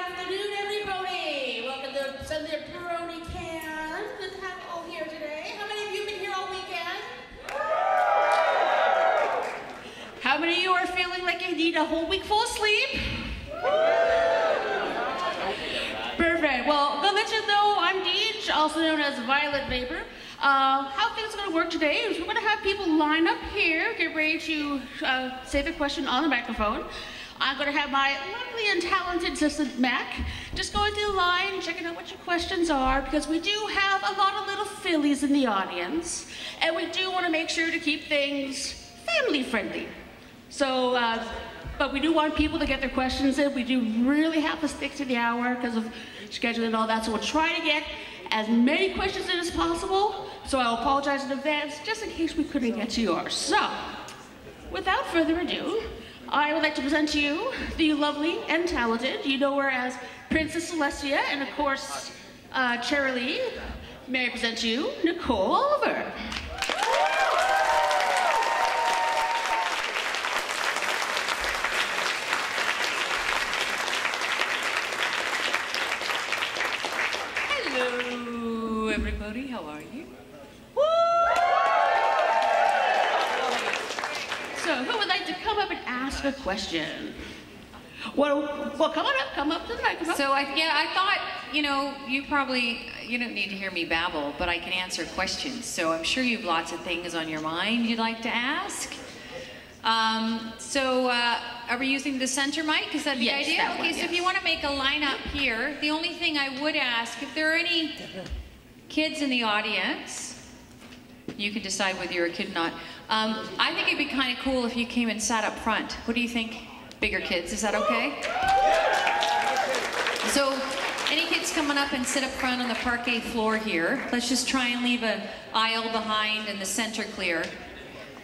afternoon, everybody. Welcome to Sunday BronyCAN. Good to have you all here today. How many of you have been here all weekend? How many of you are feeling like you need a whole week full of sleep? Perfect. Well, to let you know, I'm Deej, also known as Violet Vaper. How things are going to work today is we're going to have people line up here, get ready to say the question on the microphone. I'm going to have my lovely and talented assistant, Mac, just going through the line, checking out what your questions are, because we do have a lot of little fillies in the audience, and we do want to make sure to keep things family-friendly. So, but we do want people to get their questions in. We do really have to stick to the hour because of scheduling and all that, so we'll try to get as many questions in as possible. So I'll apologize in advance, just in case we couldn't get to yours. So, without further ado, I would like to present to you the lovely and talented, you know her as Princess Celestia, and of course, Cherry. May I present to you Nicole Oliver. Hello, everybody. How are you? Woo! So, who would like to come up and ask a question? Well, come up to the microphone. So, I thought, you know, you don't need to hear me babble, but I can answer questions. So I'm sure you have lots of things on your mind you'd like to ask. Are we using the center mic? Is that the idea? That okay, one, so yes. if you want to make a lineup here, the only thing I would ask, if there are any kids in the audience, you can decide whether you're a kid or not. I think it'd be kind of cool if you came and sat up front. What do you think? Bigger kids, is that okay? So, any kids coming up and sit up front on the parquet floor here, let's just try and leave an aisle behind and the center clear.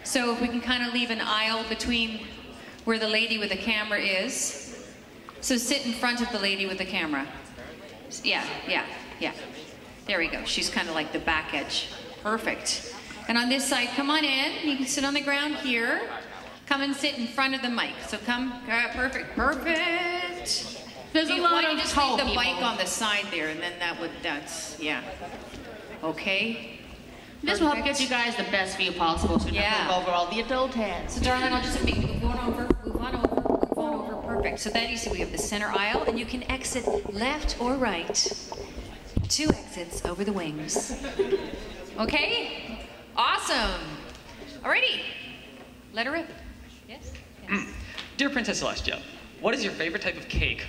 So if we can kind of leave an aisle between where the lady with the camera is. So sit in front of the lady with the camera. Yeah. There we go. She's kind of like the back edge. Perfect. And on this side, come on in. You can sit on the ground here. Come and sit in front of the mic. So come, perfect. There's a lot of just tall leave the people. mic on the side there, and then that's, yeah. Okay. This will help get you guys the best view possible, so you're not going over all the adult heads. So darling, I'll just move on over, perfect. So that is, we have the center aisle, and you can exit left or right. 2 exits over the wings. Okay? Awesome. Alrighty. Let her rip. Yes? Yes. Dear Princess Celestia, what is your favorite type of cake?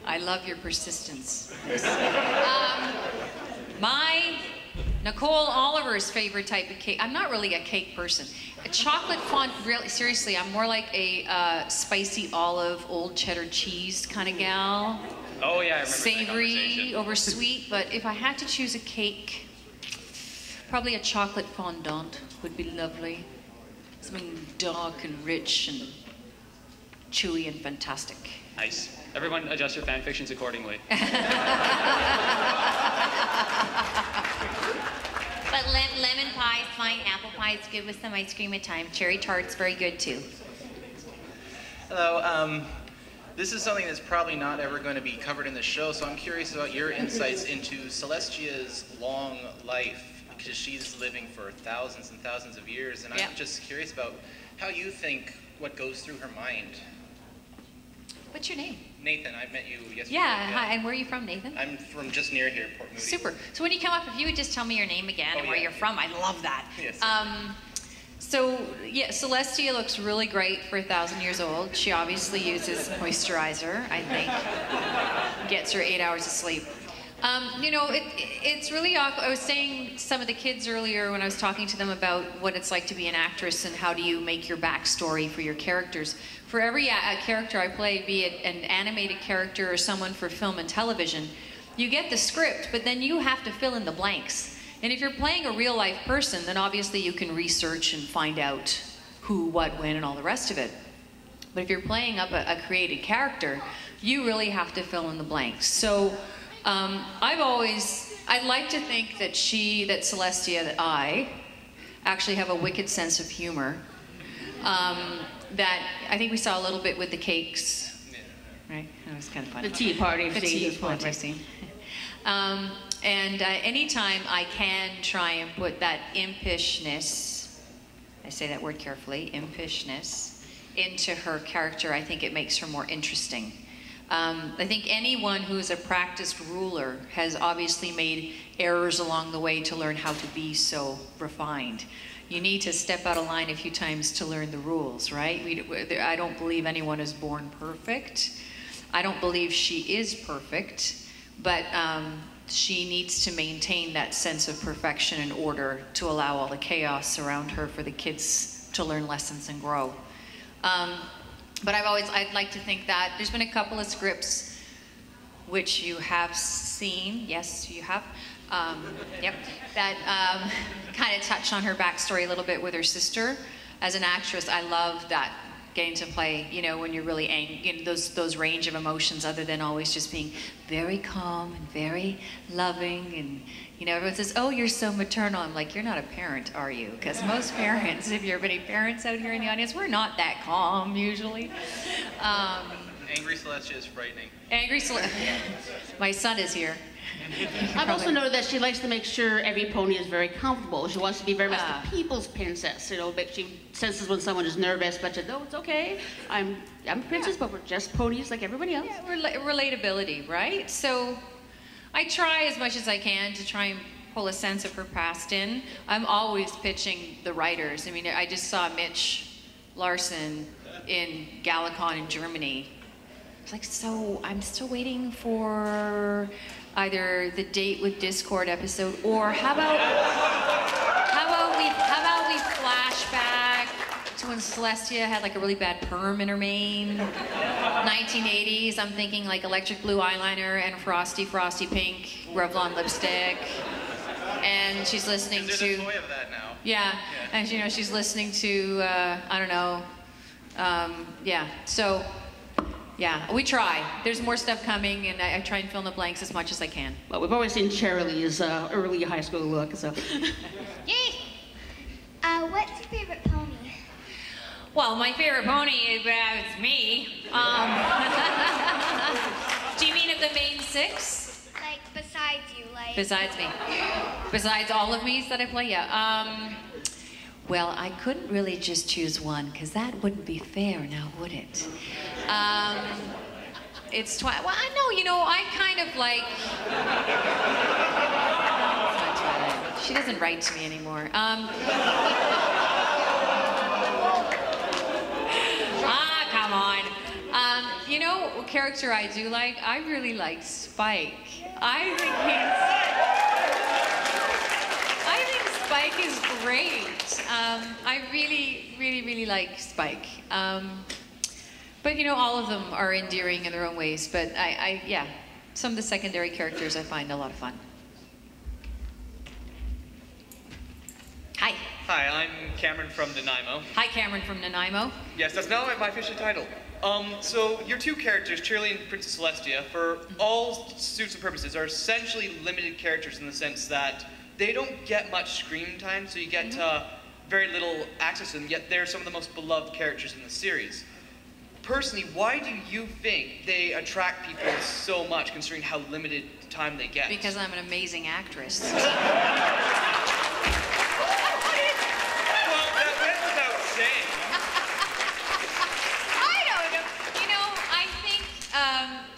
I love your persistence. My Nicole Oliver's favorite type of cake. I'm not really a cake person. A chocolate fondant, really, seriously, I'm more like a spicy olive, old cheddar cheese kind of gal. Oh yeah, I remember Savory over sweet, but if I had to choose a cake, probably a chocolate fondant would be lovely. Something dark and rich and chewy and fantastic. Nice. Everyone adjust your fan fictions accordingly. But lemon pie is fine, apple pie is good with some ice cream at times. Cherry tart's very good too. Hello, this is something that's probably not ever going to be covered in the show, so I'm curious about your insights into Celestia's long life, because she's living for thousands and thousands of years, and I'm just curious about how you think, what goes through her mind. What's your name? Nathan, I met you yesterday. Yeah, hi, and where are you from, Nathan? I'm from just near here, Port Moody. Super. So when you come up, if you would just tell me your name again and where you're from, I'd love that. Yes. So, yeah, Celestia looks really great for 1,000 years old. She obviously uses moisturizer, I think. Gets her 8 hours of sleep. You know, it's really awkward. I was saying to some of the kids earlier when I was talking to them about what it's like to be an actress and how do you make your backstory for your characters. For every character I play, be it an animated character or someone for film and television, you get the script, but then you have to fill in the blanks. And if you're playing a real life person, then obviously you can research and find out who, what, when, and all the rest of it. But if you're playing up a created character, you really have to fill in the blanks. So I'd like to think that Celestia, that I actually have a wicked sense of humor. that I think we saw a little bit with the cakes, right? That was kind of fun. The tea party The scene. tea party scene. Anytime I can try and put that impishness, I say that word carefully, impishness, into her character, I think it makes her more interesting. I think anyone who's a practiced ruler has obviously made errors along the way to learn how to be so refined. You need to step out of line a few times to learn the rules, right? I don't believe anyone is born perfect. I don't believe she is perfect, but she needs to maintain that sense of perfection and order to allow all the chaos around her for the kids to learn lessons and grow. But I'd like to think that there's been a couple of scripts which you have seen, yes, you have, yep, that kind of touch on her backstory a little bit with her sister. As an actress, I love that, getting to play, you know, when you're really angry, those range of emotions other than always just being very calm and very loving. And, you know, everyone says, oh, you're so maternal. I'm like, you're not a parent, are you? Because most parents, if you're any parents out here in the audience, we're not that calm usually. Angry Celestia is frightening. Angry Celestia. My son is here. I've also noted that she likes to make sure every pony is very comfortable. She wants to be very much the people's princess. You know, but she senses when someone is nervous, but she, no, it's okay. I'm a princess, but we're just ponies like everybody else. Yeah, relatability, right? So I try as much as I can to try and pull a sense of her past in. I'm always pitching the writers. I mean, I just saw Mitch Larson in Galacon in Germany. It's like, so I'm still waiting for either the Date with Discord episode, or how about we flash back to when Celestia had like a really bad perm in her mane, 1980s. I'm thinking like electric blue eyeliner and frosty pink Revlon lipstick, and she's listening There's to. a toy of that now. Yeah, and you know she's listening to I don't know, yeah. So. Yeah, we try. There's more stuff coming, and I try and fill in the blanks as much as I can. Well, we've always seen Cheryl's early high school look, so. Yay! What's your favorite pony? Well, my favorite pony is me. Do you mean of the main six? Like, besides you, like... Besides me. Besides all of me's that I play, yeah. Well, I couldn't really just choose one, because that wouldn't be fair now, would it? It's Twilight. Well, I know, you know, I kind of like... It's not Twilight. She doesn't write to me anymore. Come on. You know what character I do like? I really like Spike. I think Spike is great. I really like Spike. But you know, all of them are endearing in their own ways. But yeah, some of the secondary characters I find a lot of fun. Hi. Hi, I'm Cameron from Nanaimo. Hi, Cameron from Nanaimo. Yes, that's now my official title. So your two characters, Cheerly and Princess Celestia, for all suits and purposes, are essentially limited characters in the sense that they don't get much screen time, so you get very little access to them, yet they're some of the most beloved characters in the series. Personally, why do you think they attract people so much, considering how limited time they get? Because I'm an amazing actress. Well, that went without saying. I don't know. You know,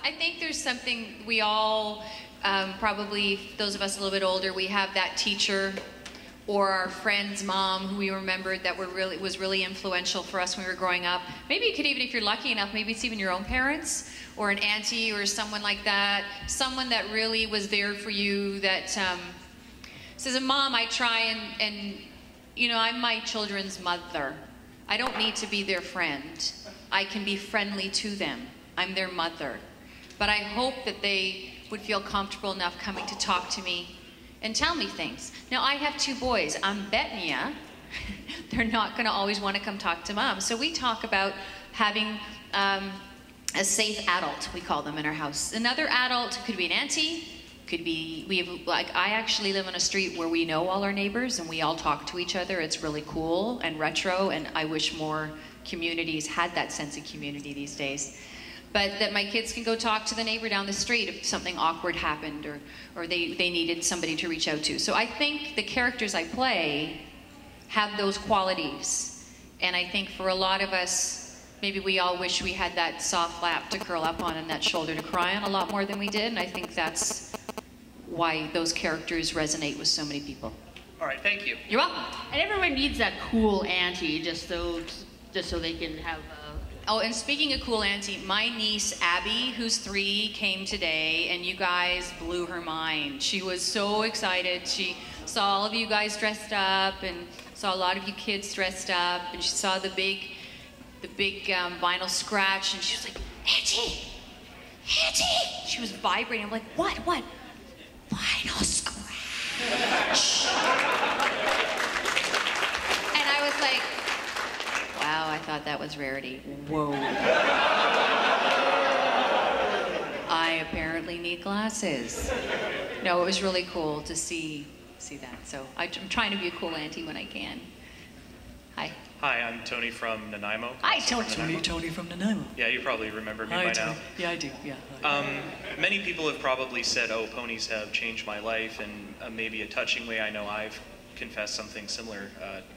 I think there's something we all, probably those of us a little bit older, we have that teacher or our friend's mom who we remembered that was really influential for us when we were growing up. Maybe you could even, if you're lucky enough, maybe it's even your own parents or an auntie or someone like that, someone that really was there for you that, so as a mom, I try and you know, I'm my children's mother. I don't need to be their friend. I can be friendly to them. I'm their mother. But I hope that they would feel comfortable enough coming to talk to me and tell me things. Now, I have two boys. I'm betting ya, they're not gonna always wanna come talk to mom. So we talk about having a safe adult, we call them in our house. Another adult could be an auntie, could be, I actually live on a street where we know all our neighbors and we all talk to each other. It's really cool and retro, and I wish more communities had that sense of community these days. But that my kids can go talk to the neighbor down the street if something awkward happened or they needed somebody to reach out to. So I think the characters I play have those qualities. And I think for a lot of us, maybe we all wish we had that soft lap to curl up on and that shoulder to cry on a lot more than we did. And I think that's why those characters resonate with so many people. All right, thank you. You're welcome. And everyone needs that cool auntie just so they can have. Oh, and speaking of cool auntie, my niece Abby, who's 3, came today, and you guys blew her mind. She was so excited. She saw all of you guys dressed up, and saw a lot of you kids dressed up, and she saw the big vinyl scratch, and she was like, Auntie, Auntie! She was vibrating. I'm like, what? Vinyl scratch. And I was like, wow, I thought that was rarity. Whoa. I apparently need glasses. No, it was really cool to see that. So I'm trying to be a cool auntie when I can. Hi. Hi, I'm Tony from Nanaimo. Hi, Tony. Tony from Nanaimo. Yeah, you probably remember me Hi, by Tony. now. Yeah, I do. Yeah. Many people have probably said, oh, ponies have changed my life, and maybe a touching way I know I've confessed something similar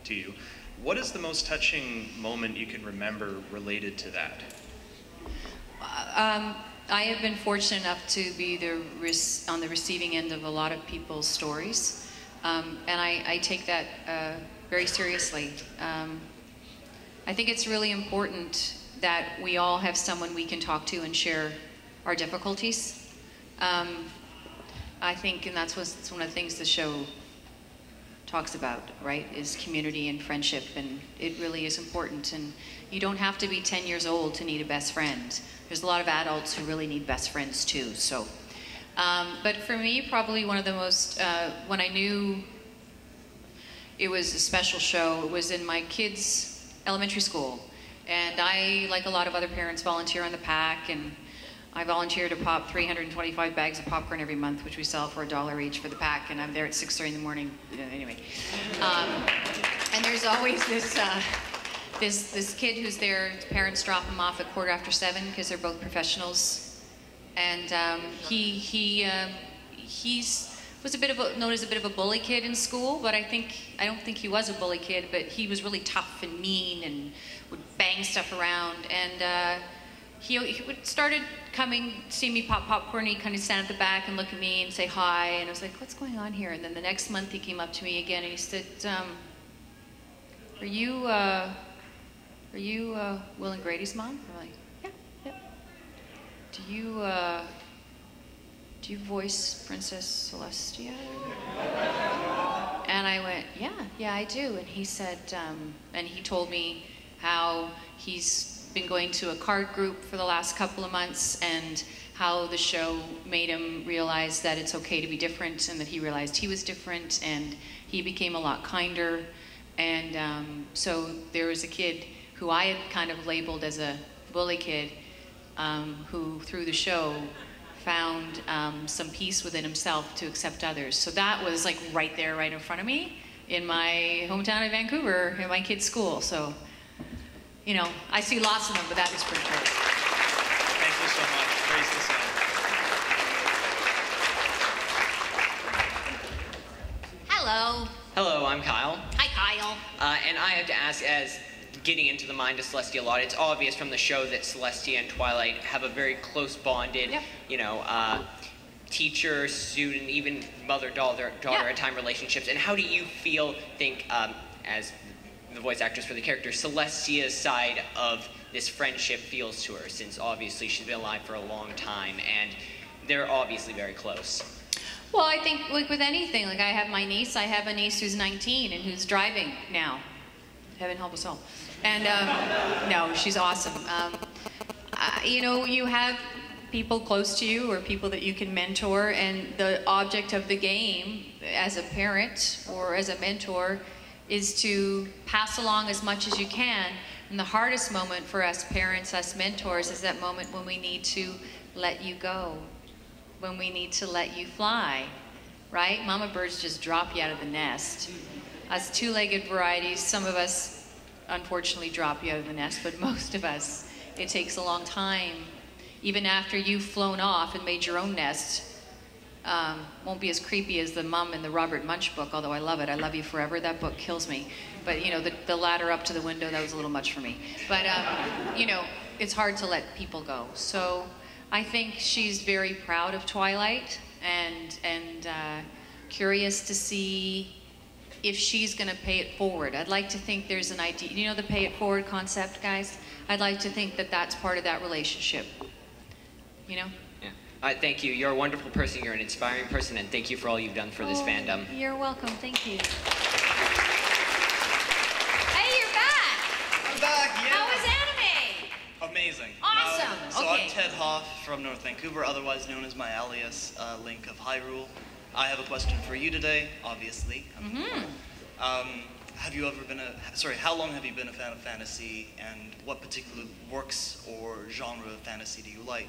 to you. What is the most touching moment you can remember related to that? I have been fortunate enough to be on the receiving end of a lot of people's stories, and I take that very seriously. I think it's really important that we all have someone we can talk to and share our difficulties. I think, and that's one of the things the show talks about, right, is community and friendship, and it really is important. And you don't have to be 10 years old to need a best friend. There's a lot of adults who really need best friends too. So, but for me, probably one of the most, when I knew it was a special show, it was in my kids' elementary school. And I, like a lot of other parents, volunteer on the PAC, and I volunteer to pop 325 bags of popcorn every month, which we sell for $1 each for the PAC, and I'm there at 6:30 in the morning. Anyway, and there's always this kid who's there. His parents drop him off at 7:15 because they're both professionals, and he was known as a bit of a bully kid in school, but I don't think he was a bully kid, but he was really tough and mean and would bang stuff around. And he started coming, see me pop popcorn, he'd kind of stand at the back and look at me and say hi, and I was like, what's going on here? And then the next month he came up to me again and he said, are you Will and Grady's mom? I'm like, yeah. Do you voice Princess Celestia? And I went, yeah, I do. And he said, and he told me how he's been going to a card group for the last couple of months, and how the show made him realize that it's okay to be different, and that he realized he was different, and he became a lot kinder. And so there was a kid who I had kind of labeled as a bully kid, who through the show found some peace within himself to accept others. So that was like right there, right in front of me, in my hometown of Vancouver, in my kid's school. So, you know, I see lots of them, but that was pretty cool. Thank you so much. Praise the sound. Hello. Hello, I'm Kyle. Hi, Kyle. And I have to ask, as getting into the mind of Celestia a lot, it's obvious from the show that Celestia and Twilight have a very close bonded, teacher, student, even mother-daughter at time relationships. And how do you think, as the voice actress for the character, Celestia's side of this friendship feels to her, since obviously she's been alive for a long time, and they're obviously very close? Well, I think, like with anything, like I have a niece who's 19 and who's driving now. Heaven help us all. And no, she's awesome. You have people close to you or people that you can mentor, and the object of the game as a parent or as a mentor is to pass along as much as you can. And the hardest moment for us parents, us mentors, is that moment when we need to let you go, when we need to let you fly, right? Mama birds just drop you out of the nest. Us two-legged varieties, some of us unfortunately drop you out of the nest, but most of us, it takes a long time. Even after you've flown off and made your own nest, won't be as creepy as the mum in the Robert Munch book, although I love it. I Love You Forever. That book kills me. But you know, the ladder up to the window, that was a little much for me. But you know, it's hard to let people go. So I think she's very proud of Twilight and curious to see if she's going to pay it forward. I'd like to think there's an idea. You know the pay it forward concept, guys? I'd like to think that that's part of that relationship. You know? Thank you. You're a wonderful person. You're an inspiring person, and thank you for all you've done for this fandom. You're welcome. Thank you. Hey, you're back. I'm back, yeah. How was anime? Amazing. Awesome. So Okay. I'm Ted Hoff from North Vancouver, otherwise known as my alias, Link of Hyrule. I have a question for you today, obviously. Have you ever been how long have you been a fan of fantasy, and what particular works or genre of fantasy do you like?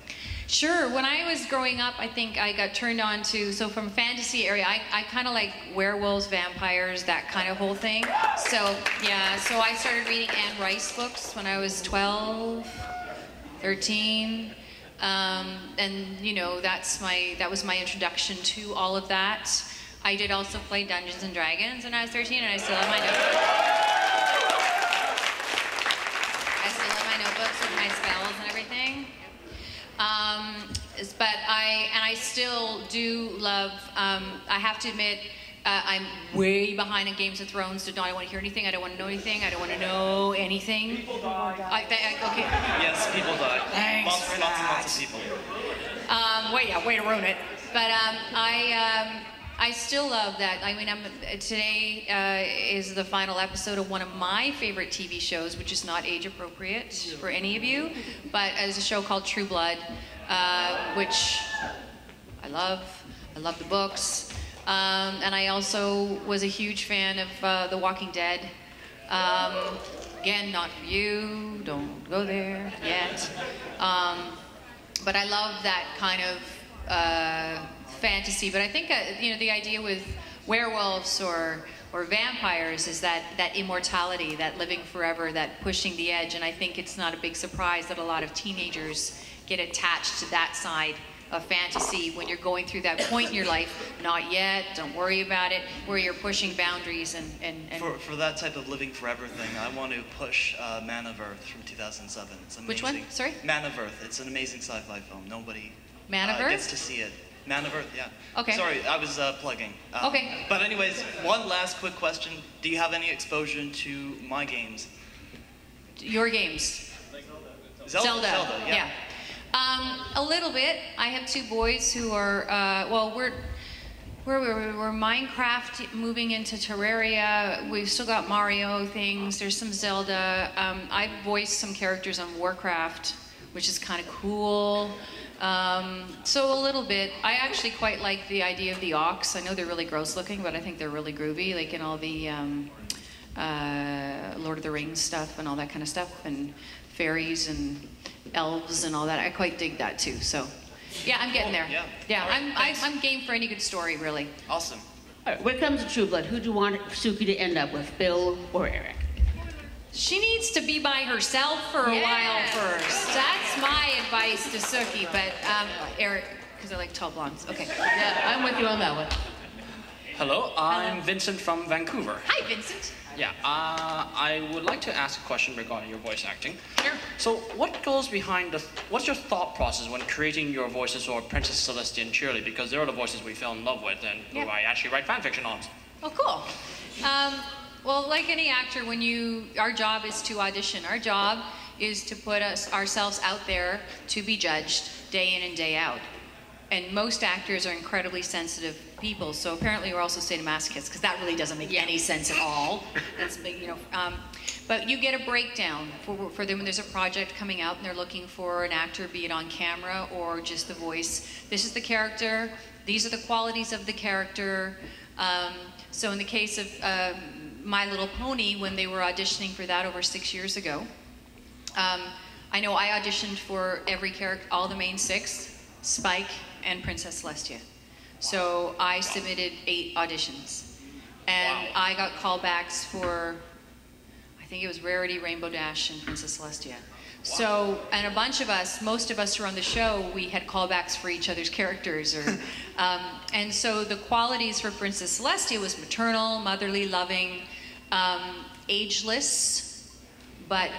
Sure. When I was growing up, I think I got turned on to, so from fantasy area, I kind of like werewolves, vampires, that kind of whole thing. So, yeah, so I started reading Anne Rice books when I was 12, 13. And, you know, that was my introduction to all of that. I did also play Dungeons and Dragons when I was 13, and I still have my notebook. I still have my notebooks with my spells and everything. But I still do love, I have to admit, I'm way behind in Games of Thrones. I don't want to hear anything. I don't want to know anything. I don't want to know anything. People die. Okay. Yes, people die. Thanks for lots of people. Way to ruin it. But I still love that. I mean, today is the final episode of one of my favorite TV shows, which is not age appropriate for any of you, but it's a show called True Blood, which I love. I love the books. And I also was a huge fan of The Walking Dead. Again, not for you. Don't go there yet. But I love that kind of fantasy. But I think you know, the idea with werewolves or vampires is that immortality, that living forever, that pushing the edge. And I think it's not a big surprise that a lot of teenagers get attached to that side of fantasy when you're going through that point in your life. Not yet, don't worry about it, where you're pushing boundaries and For that type of living forever thing, I want to push Man of Earth from 2007. It's amazing. Which one? Sorry? Man of Earth. It's an amazing sci-fi film. Nobody Man of Earth? gets to see it. Man of Earth, yeah. Okay. Sorry, I was plugging. Okay. But anyways, one last quick question. Do you have any exposure to my games? Your games. Zelda, yeah. A little bit. I have two boys who are, well, we're Minecraft moving into Terraria. We've still got Mario things. There's some Zelda. I voiced some characters on Warcraft, which is kind of cool. So a little bit. I actually quite like the idea of the Ox. I know they're really gross looking, but I think they're really groovy, like in all the Lord of the Rings stuff and all that kind of stuff, and fairies and elves and all that. I quite dig that too. So, yeah, I'm getting there. Yeah, Right, I'm game for any good story, really. Awesome. All right, when it comes to True Blood, who do you want Suki to end up with, Bill or Eric? She needs to be by herself for a while first. That's my advice to Suki, but Eric, because I like tall blondes. Okay. Yeah, I'm with you on that one. Hello, I'm Vincent from Vancouver. Hi, Vincent. Yeah, I would like to ask a question regarding your voice acting. Sure. So, what goes behind what's your thought process when creating your voices for Princess Celestia and Shirley? Because they're the voices we fell in love with and who I actually write fanfiction on. Oh, cool. Well, like any actor, our job is to audition. Our job is to put ourselves out there to be judged day in and day out. And most actors are incredibly sensitive people, so apparently we're also sadomasochists, because that really doesn't make any sense at all. That's big, you know. But you get a breakdown for them when there's a project coming out and they're looking for an actor, be it on camera or just the voice. This is the character. These are the qualities of the character. So in the case of My Little Pony, when they were auditioning for that over 6 years ago, I know I auditioned for every character, all the main 6, Spike and Princess Celestia. So I submitted 8 auditions. And I got callbacks for, I I think it was Rarity, Rainbow Dash, and Princess Celestia. So, and a bunch of us, most of us who were on the show, we had callbacks for each other's characters. Or, and so the qualities for Princess Celestia was maternal, motherly, loving, ageless, but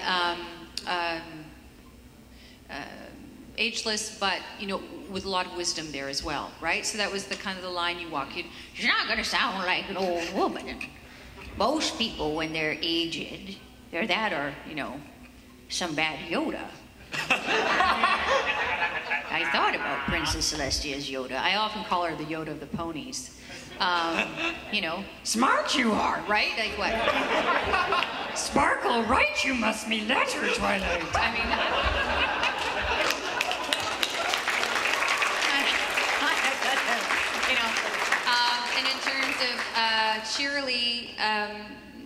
ageless, but you know, with a lot of wisdom there as well, right? So that was the kind of the line you walk. You're not going to sound like an old woman. Most people, when they're aged, they're that or, you know, some bad Yoda. I thought about Princess Celestia's Yoda. I often call her the Yoda of the ponies. You know, smart you are, right? Like what? Sparkle, right you must be, letter, Twilight. I mean, you know, and in terms of cheerily,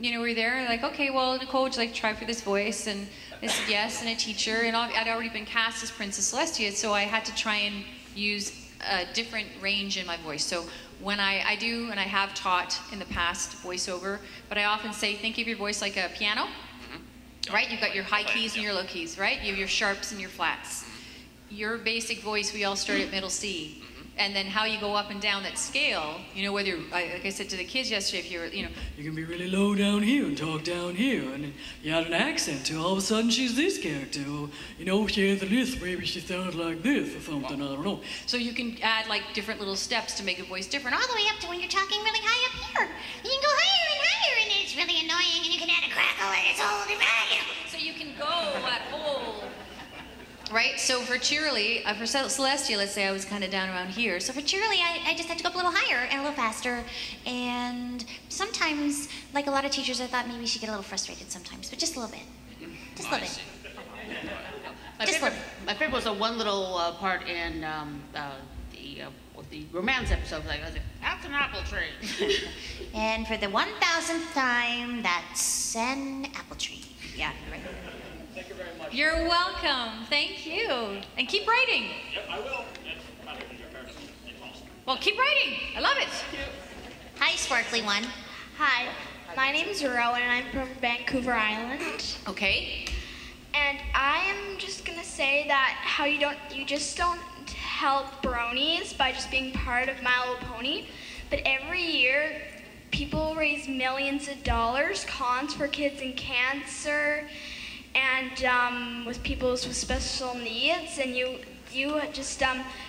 you know, we're there, like, okay, well, Nicole, would you like to try for this voice? And I said yes, and a teacher, and I'd already been cast as Princess Celestia, so I had to try and use a different range in my voice. So when I do, and I have taught in the past voiceover, but I often say, think of your voice like a piano, right? You've got your high keys and your low keys, right? You have your sharps and your flats. Your basic voice, we all start at middle C. And then how you go up and down that scale, you know, whether, like I said to the kids yesterday, if you're, you know, you can be really low down here and talk down here, and then you add an accent to all of a sudden she's this character, or, you know, she has a lisp, maybe she sounds like this or something, I don't know. So you can add like different little steps to make a voice different, all the way up to when you're talking really high up here. You can go higher and higher, and it's really annoying, and you can add a crackle, and it's all divine. So you can go that whole... Right, so for cheerily, for Celestia, let's say I was kind of down around here. So for cheerily, I just had to go up a little higher and a little faster. And sometimes, like a lot of teachers, I thought maybe she'd get a little frustrated sometimes, but just a little bit. Just a little bit. My favorite was a one little part in the romance episode. Like, I was like, that's an apple tree. And for the 1000th time, that's an apple tree. Yeah, right. Thank you very much. You're welcome. Thank you. And keep writing. Yep, I will. Well, keep writing. I love it. Hi, sparkly one. Hi, my name's Rowan and I'm from Vancouver Island. Okay. And I am just gonna say that how you just don't help bronies by just being part of My Little Pony, but every year people raise millions of dollars, cons for kids in cancer, and with people with special needs, and you just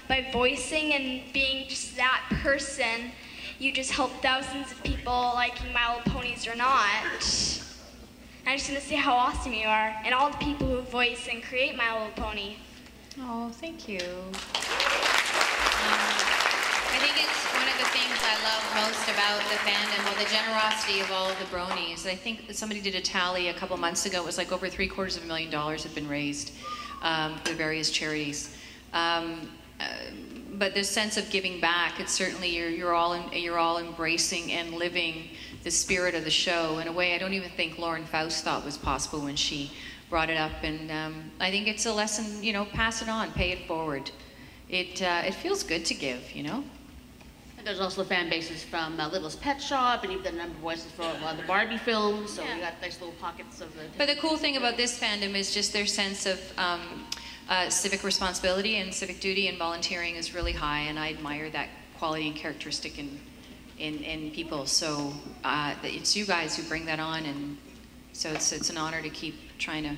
by voicing and being just that person, you just help thousands of people, liking My Little Ponies or not. I'm just gonna say how awesome you are, and all the people who voice and create My Little Pony. Oh, thank you. I think it's one of the things I love most about the fandom, or the generosity of all of the bronies. I think that somebody did a tally a couple months ago. It was like over $750,000 have been raised for various charities. But this sense of giving back, it's certainly you're all embracing and living the spirit of the show in a way I don't even think Lauren Faust thought was possible when she brought it up. And I think it's a lesson, you know, pass it on, pay it forward. It feels good to give, you know. And there's also fan bases from Littlest Pet Shop, and you've done a number of voices for the Barbie films, so we got nice little pockets of the... But the cool thing about this fandom is just their sense of civic responsibility and civic duty and volunteering is really high, and I admire that quality and characteristic in people. So it's you guys who bring that on, and so it's an honor to keep trying to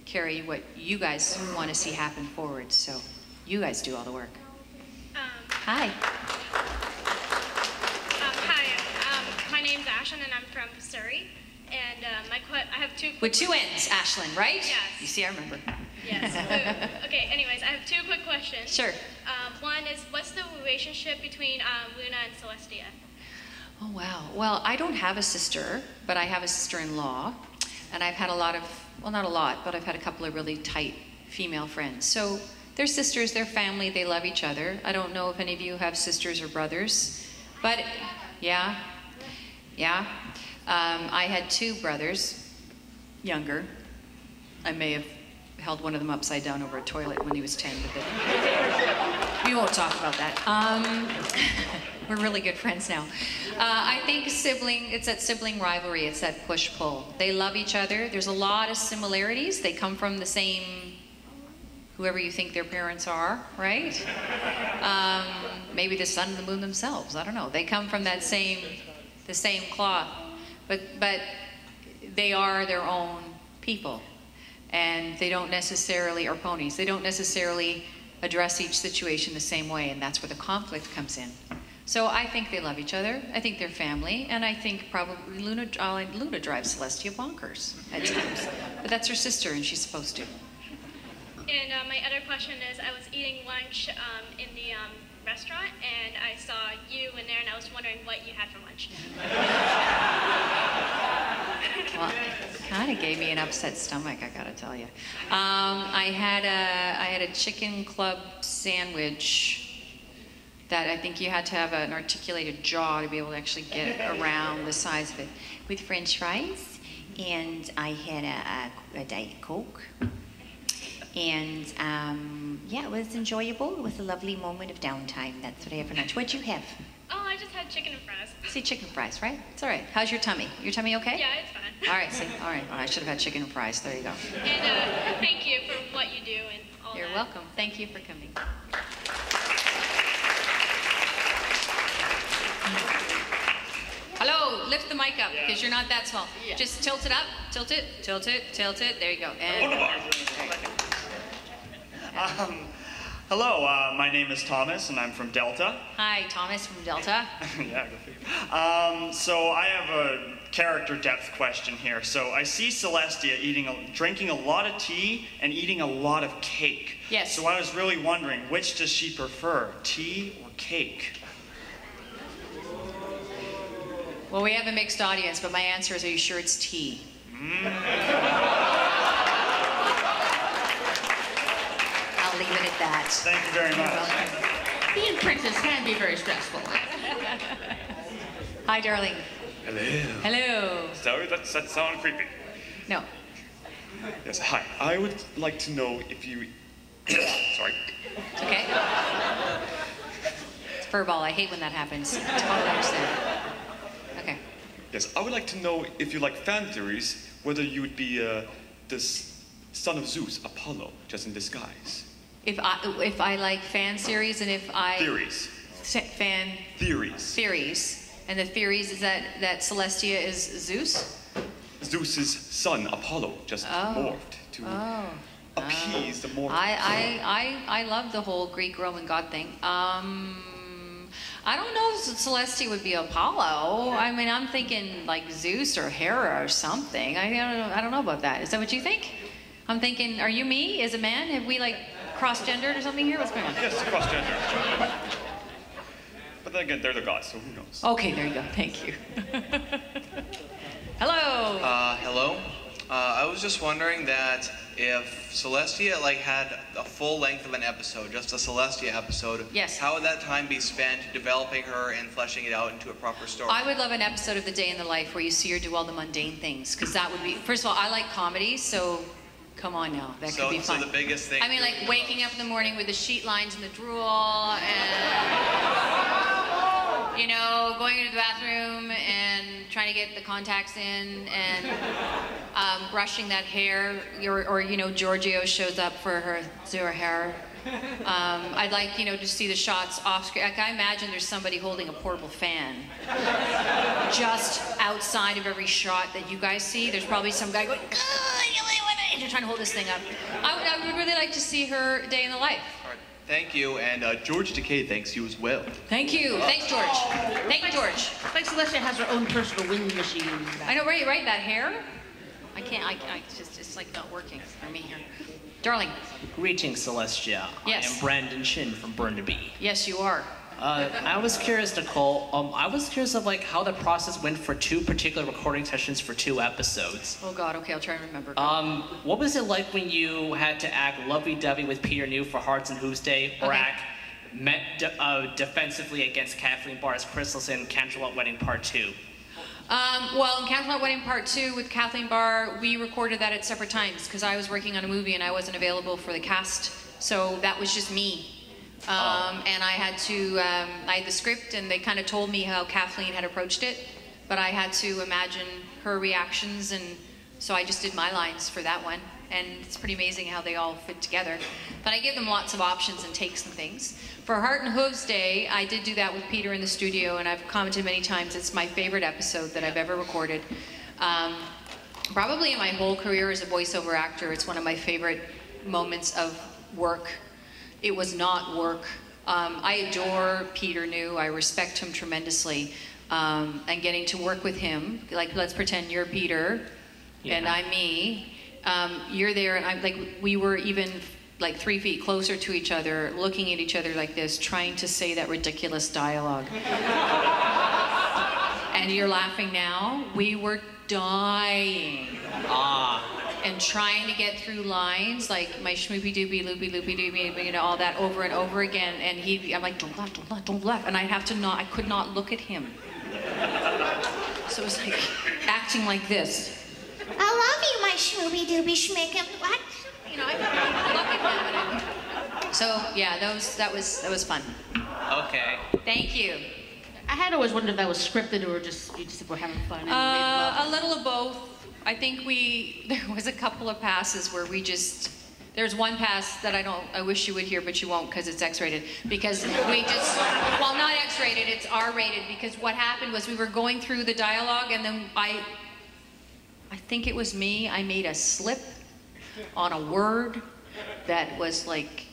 carry what you guys want to see happen forward. So you guys do all the work. Hi. Hi, my name's Ashlyn and I'm from Surrey. And I have two... With two N's, Ashlyn, right? Yes. You see, I remember. Yes. Okay, anyways, I have two quick questions. Sure. One is, what's the relationship between Luna and Celestia? Oh, wow. Well, I don't have a sister, but I have a sister-in-law. And I've had a lot of, well, not a lot, but I've had a couple of really tight female friends. So they're sisters, they're family, they love each other. I don't know if any of you have sisters or brothers, but yeah. I had two brothers, younger. I may have held one of them upside down over a toilet when he was 10. But we won't talk about that. We're really good friends now. I think it's that sibling rivalry. It's that push-pull. They love each other. There's a lot of similarities. They come from the same, whoever you think their parents are, right? Maybe the sun and the moon themselves. I don't know. They come from the same cloth. But they are their own people. And they don't necessarily, or ponies, they don't necessarily address each situation the same way, and that's where the conflict comes in. So I think they love each other, I think they're family, and I think probably Luna drives Celestia bonkers at times. But that's her sister, and she's supposed to. And my other question is, I was eating lunch in the restaurant, and I saw you in there, and I was wondering what you had for lunch. Well, it kind of gave me an upset stomach, I gotta tell you. I had a chicken club sandwich that I think you had to have an articulated jaw to be able to actually get around the size of it, with French fries, and I had a Diet Coke. And yeah, it was enjoyable. It was a lovely moment of downtime. That's what I had for lunch. What'd you have? Oh, I just had chicken and fries. See, chicken fries, right? It's all right. How's your tummy? Your tummy okay? Yeah, it's fine. All right, see, all right. Well, I should have had chicken and fries. There you go. And thank you for what you do and all You're that. welcome. Thank you for coming. Hello, lift the mic up because you're not that small. Yeah. Just tilt it up, tilt it, tilt it, tilt it. There you go. And hello, my name is Thomas and I'm from Delta. Hi, Thomas from Delta. Yeah, good for you. So I have a character depth question here. So I see Celestia drinking a lot of tea and eating a lot of cake. Yes. So I was really wondering, which does she prefer, tea or cake? Well, we have a mixed audience, but my answer is, are you sure it's tea? I'll leave it at that. Thank you very much. Being princess can be very stressful. Hi, darling. Hello. Hello. Sorry, that sounds creepy. No. Yes, hi. I would like to know if you... Sorry. It's okay. It's furball. I hate when that happens. I totally understand. Okay. Yes, I would like to know if you like fan theories, whether you would be the son of Zeus, Apollo, just in disguise. If I like fan series and if I... Theories. Fan... Theories. Theories. And the theories is that Celestia is Zeus? Zeus's son, Apollo, just morphed to appease the mortal. I love the whole Greek-Roman god thing. I don't know if Celestia would be Apollo. I mean, I'm thinking like Zeus or Hera or something. I don't know about that. Is that what you think? I'm thinking, are you me as a man? Have we like cross-gendered or something here? What's going on? Yes, cross-gender. But then again, they're the gods, so who knows? Okay, there you go. Thank you. Hello. Hello. I was just wondering that if Celestia had a full length of an episode, just a Celestia episode, yes, how would that time be spent developing her and fleshing it out into a proper story? I would love an episode of The Day in the Life where you see her do all the mundane things, because that would be, first of all, I like comedy, so come on now, that could be fun. So the biggest thing... I mean, like waking up in the morning with the sheet lines in the drool, and, you know, going into the bathroom and trying to get the contacts in, and brushing that hair, or you know, Giorgio shows up for her hair. I'd like, you know, to see the shots off screen. Like, I imagine there's somebody holding a portable fan just outside of every shot that you guys see. There's probably some guy going, they're trying to hold this thing up. I would really like to see her day in the life. All right. Thank you, and George Takei thanks you as well. Thank you. Thanks, George. Thank you, George. Like Celestia has her own personal wind machine. I know, right? That hair? I can't, it's like not working for me here. Darling. Greetings, Celestia. Yes. I am Brandon Shin from Burnaby. Yes, you are. I was curious, Nicole. I was curious of how the process went for 2 particular recording sessions for 2 episodes. Oh God, okay, I'll try and remember. What was it like when you had to act lovey-dovey with Peter New for Hearts and Hooves Day, or act defensively against Kathleen Barr's Crystals in Canterlot Wedding Part 2? Well, in Cancel Out Wedding Part 2 with Kathleen Barr, we recorded that at separate times because I was working on a movie and I wasn't available for the cast. So that was just me. And I had to, I had the script and they kind of told me how Kathleen had approached it, but I had to imagine her reactions, and so I just did my lines for that one. And it's pretty amazing how they all fit together. But I give them lots of options and takes and things. For Heart and Hooves Day, I did do that with Peter in the studio, and I've commented many times, it's my favorite episode that I've ever recorded. Probably in my whole career as a voiceover actor, it's one of my favorite moments of work. It was not work. I adore Peter New, I respect him tremendously. And getting to work with him, like let's pretend you're Peter, and I'm me. You're there, and I'm like, we were even like 3 feet closer to each other, looking at each other like this, trying to say that ridiculous dialogue. And you're laughing now. We were dying. And trying to get through lines like my schmoopy doopy loopy loopy doopy, you know, all that over and over again. And I'm like, don't laugh, don't laugh, don't laugh. And I have to not, I could not look at him. So it was like acting like this. I love you, my schmoopy doopy schmick. What? You know, I couldn't look at him. So yeah, that was fun. Okay. Thank you. I had always wondered if that was scripted or just you just were having fun. And A little of both. I think there was a couple of passes where we just, there's one pass that I wish you would hear, but you won't because it's X-rated. Because we just, well, not X-rated, it's R-rated, because what happened was we were going through the dialogue and then I think it was me, I made a slip on a word that was like,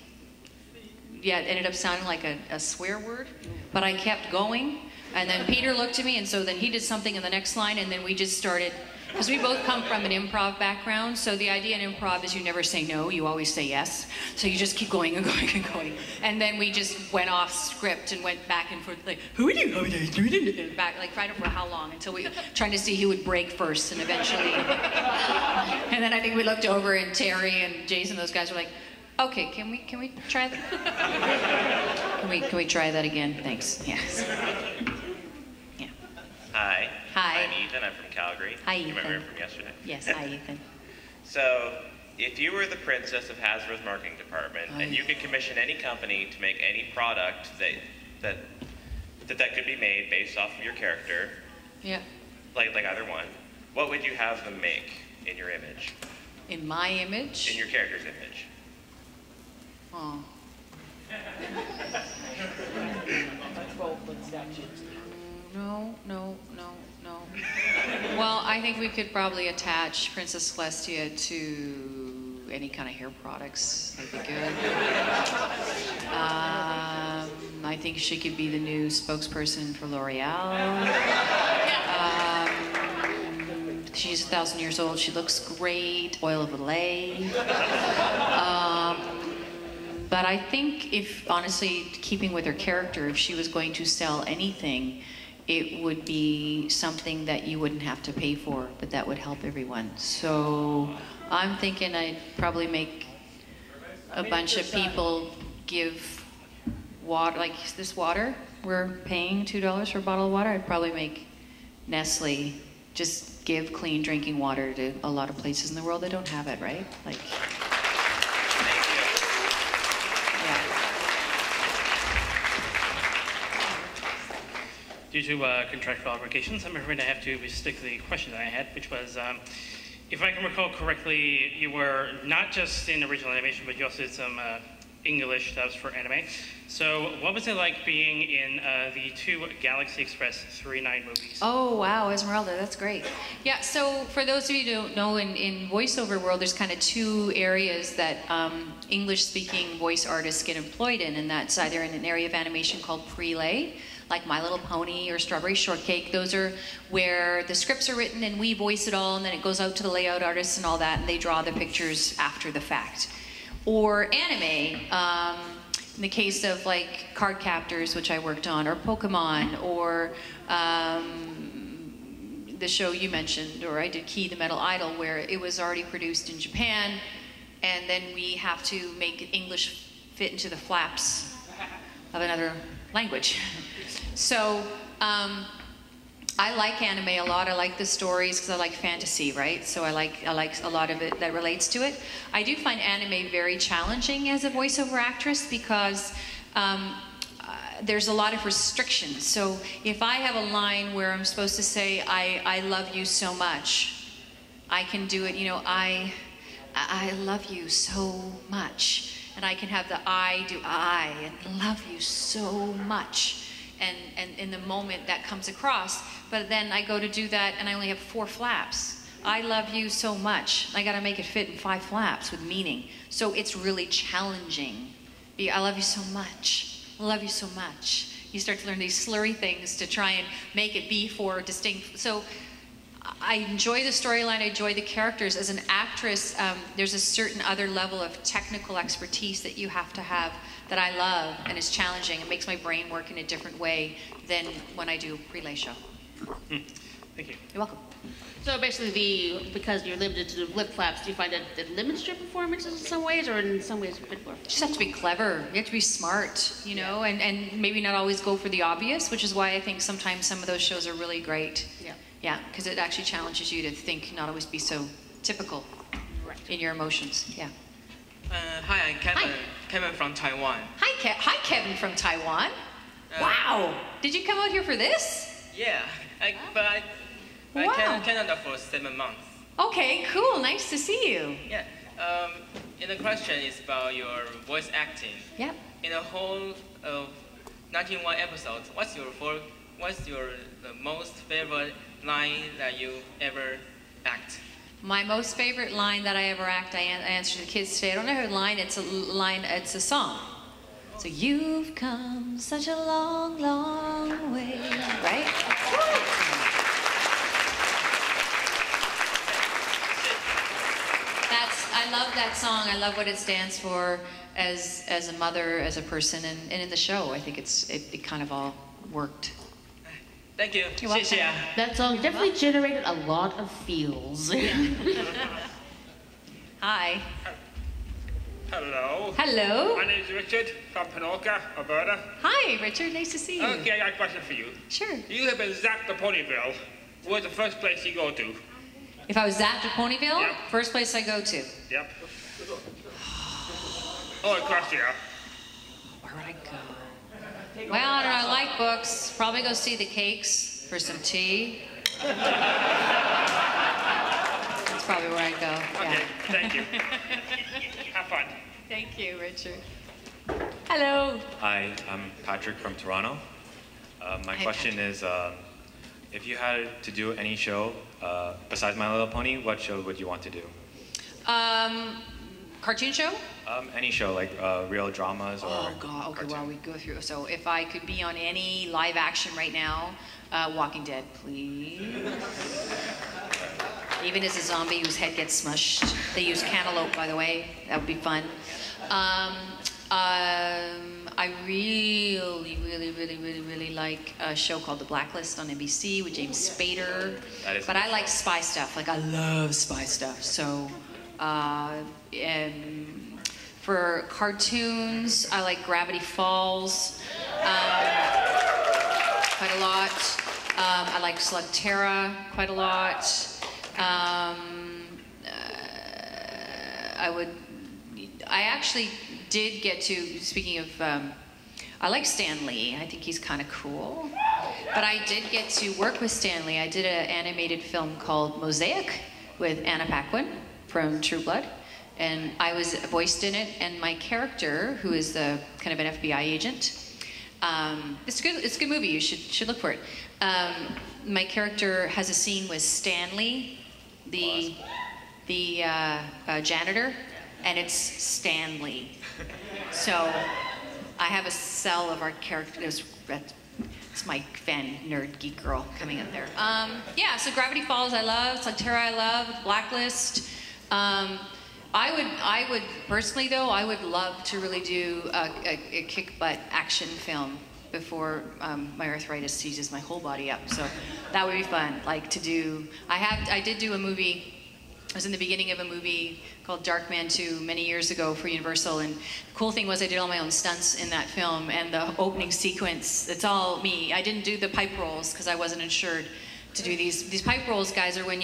yeah, it ended up sounding like a swear word, but I kept going. And then Peter looked at me, and so then he did something in the next line, and then we just started, because we both come from an improv background, so the idea in improv is you never say no, you always say yes. So you just keep going and going and going. And then we just went off script and went back and forth, like, who do you, back, like, right for how long, until we, trying to see who would break first, and eventually, and then I think we looked over, and Terry and Jason, those guys were like, okay, can we try that? Can we try that again? Thanks, yes. Yeah. Hi. Hi. I'm Ethan. I'm from Calgary. Hi, You remember Ethan. him from yesterday? Yes, hi, Ethan. So, if you were the princess of Hasbro's marketing department, and you could commission any company to make any product that could be made based off of your character, Yeah. like either one, what would you have them make in your image? In my image? In your character's image. Oh. No. Well, I think we could probably attach Princess Celestia to any kind of hair products. That'd be good. I think she could be the new spokesperson for L'Oreal. She's 1,000 years old. She looks great. Oil of Olay. But I think if, honestly, keeping with her character, if she was going to sell anything, it would be something that you wouldn't have to pay for, but that would help everyone. So I'm thinking I'd probably make a bunch of people give water, like this water, we're paying $2 for a bottle of water. I'd probably make Nestle just give clean drinking water to a lot of places in the world that don't have it, right? Like. Due to contractual obligations, I'm afraid I have to stick to the question that I had, which was, if I can recall correctly, you were not just in original animation, but you also did some English dubs for anime. So what was it like being in the 2 Galaxy Express 3-9 movies? Oh, wow, Esmeralda, that's great. Yeah, so for those of you who don't know, in voiceover world, there's kind of 2 areas that English-speaking voice artists get employed in, and that's either in an area of animation called prelay, like My Little Pony or Strawberry Shortcake. Those are where the scripts are written and we voice it all, and then it goes out to the layout artists and all that, and they draw the pictures after the fact. Or anime, in the case of like Card Captors, which I worked on, or Pokemon, or the show you mentioned, or I did Key the Metal Idol, where it was already produced in Japan, and then we have to make English fit into the flaps of another language. So I I like anime a lot. I like the stories because I like fantasy, right? So I like a lot of it that relates to it. I do find anime very challenging as a voiceover actress because there's a lot of restrictions. So if I have a line where I'm supposed to say, I love you so much, I can do it, you know, I love you so much. And I can have the I do I, and love you so much. And in the moment that comes across, but then I go to do that and I only have 4 flaps. I love you so much. I gotta make it fit in 5 flaps with meaning. So it's really challenging. I love you so much. I love you so much. You start to learn these slurry things to try and make it be 4 distinct. So I enjoy the storyline, I enjoy the characters. As an actress, there's a certain other level of technical expertise that you have to have that I love, and it's challenging. It makes my brain work in a different way than when I do relay show. Thank you. You're welcome. So basically, because you're limited to the lip flaps, do you find that it limits your performances in some ways, or in some ways a bit more? You just have to be clever. You have to be smart, you know, and maybe not always go for the obvious, which is why I think sometimes some of those shows are really great. Yeah. Yeah, because it actually challenges you to think, not always be so typical in your emotions. Yeah. Hi, I'm Kevin. Kevin from Taiwan. Hi, Kevin from Taiwan. Wow. Did you come out here for this? Yeah, but I came to Canada for 7 months. Okay, cool. Nice to see you. Yeah. And the question is about your voice acting. Yeah. In the whole of 91 episodes, what's your the most favorite line that you ever act? My most favorite line that I ever act, I answered the kids today. I don't know her line. It's a song. So you've come such a long, long way, right? I love that song. I love what it stands for as a mother, as a person, and in the show. I think it kind of all worked. Thank you. You're welcome. That song definitely generated a lot of feels. Hi. Hello. Hello. My name is Richard from Panoka, Alberta. Hi, Richard. Nice to see you. Okay, I got a question for you. Sure. You live in Zapped to Ponyville. Where's the first place you go to? If I was zapped at Ponyville, Yep. first place I go to. Yep. Oh, across here. Where would I go? Well, I don't know. I like books. Probably go see the Cakes for some tea. That's probably where I'd go. Okay, thank you. Have fun. Thank you, Richard. Hello. Hi, I'm Patrick from Toronto. My Hi, question is, if you had to do any show besides My Little Pony, what show would you want to do? Cartoon show? Any show, like real dramas or Oh God. Okay. Well, we go through. So if I could be on any live action right now, Walking Dead, please. Even as a zombie whose head gets smushed. They use cantaloupe, by the way. That would be fun. I really like a show called The Blacklist on NBC with James Spader. But I like spy stuff. Like I love spy stuff. So for cartoons, I like Gravity Falls quite a lot. I like Celestia quite a lot. I actually did get to, speaking of, I like Stan Lee. I think he's kind of cool. But I did get to work with Stan Lee. I did an animated film called Mosaic with Anna Paquin from True Blood. And I was voiced in it, and my character, who is the kind of an FBI agent, it's a good movie, you should look for it. My character has a scene with Stan Lee, the janitor, and it's Stan Lee. So I have a cell of our characters. It's my fan nerd geek girl coming up there. Yeah, so Gravity Falls I love, Celestia I love, Blacklist. I would personally though, I would love to really do a kick butt action film before my arthritis seizes my whole body up. So that would be fun. Like to do, I did do a movie. I was in the beginning of a movie called Darkman 2 many years ago for Universal, and the cool thing was I did all my own stunts in that film, and the opening sequence, it's all me. I didn't do the pipe rolls because I wasn't insured, to do these pipe rolls, guys, are when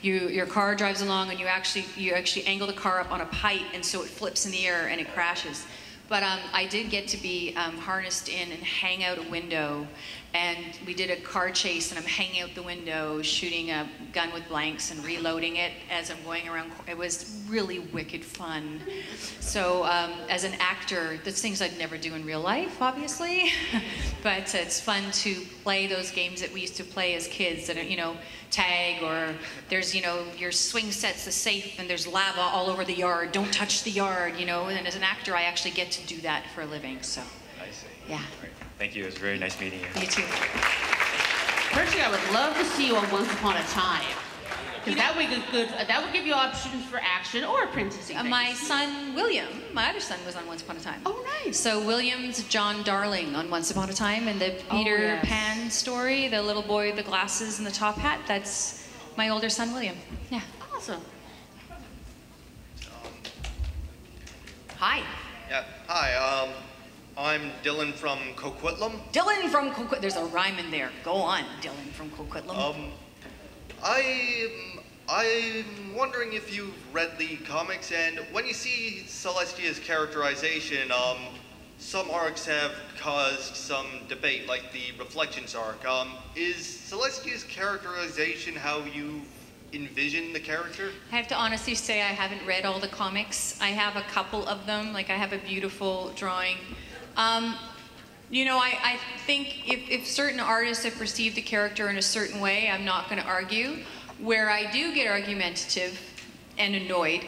your car drives along and you actually angle the car up on a pipe, and so it flips in the air and it crashes. But I did get to be harnessed in and hang out a window, and we did a car chase, and I'm hanging out the window, shooting a gun with blanks and reloading it as I'm going around. It was really wicked fun. So as an actor, there's things I'd never do in real life, obviously, but it's fun to play those games that we used to play as kids, that are, you know, tag, or there's, you know, your swing set's the safe and there's lava all over the yard, don't touch the yard, you know, and as an actor I actually get to do that for a living, so. I see. Yeah. Great. Thank you, it was very nice meeting you. You too. Personally, I would love to see you on Once Upon a Time. Because that would be good, that would give you options for action or princessy things. My son, William, my other son was on Once Upon a Time. Oh, nice. So William's John Darling on Once Upon a Time, and the Peter Pan story, the little boy with the glasses and the top hat, that's my older son, William. Yeah. Awesome. Hi. Yeah, hi, I'm Dylan from Coquitlam. Dylan from Coquitlam. There's a rhyme in there. Go on, Dylan from Coquitlam. I'm wondering if you've read the comics, and when you see Celestia's characterization, some arcs have caused some debate, like the Reflections arc. Is Celestia's characterization how you envision the character? I have to honestly say I haven't read all the comics. I have a couple of them, like I have a beautiful drawing. You know, I think if certain artists have perceived the character in a certain way, I'm not going to argue. Where I do get argumentative and annoyed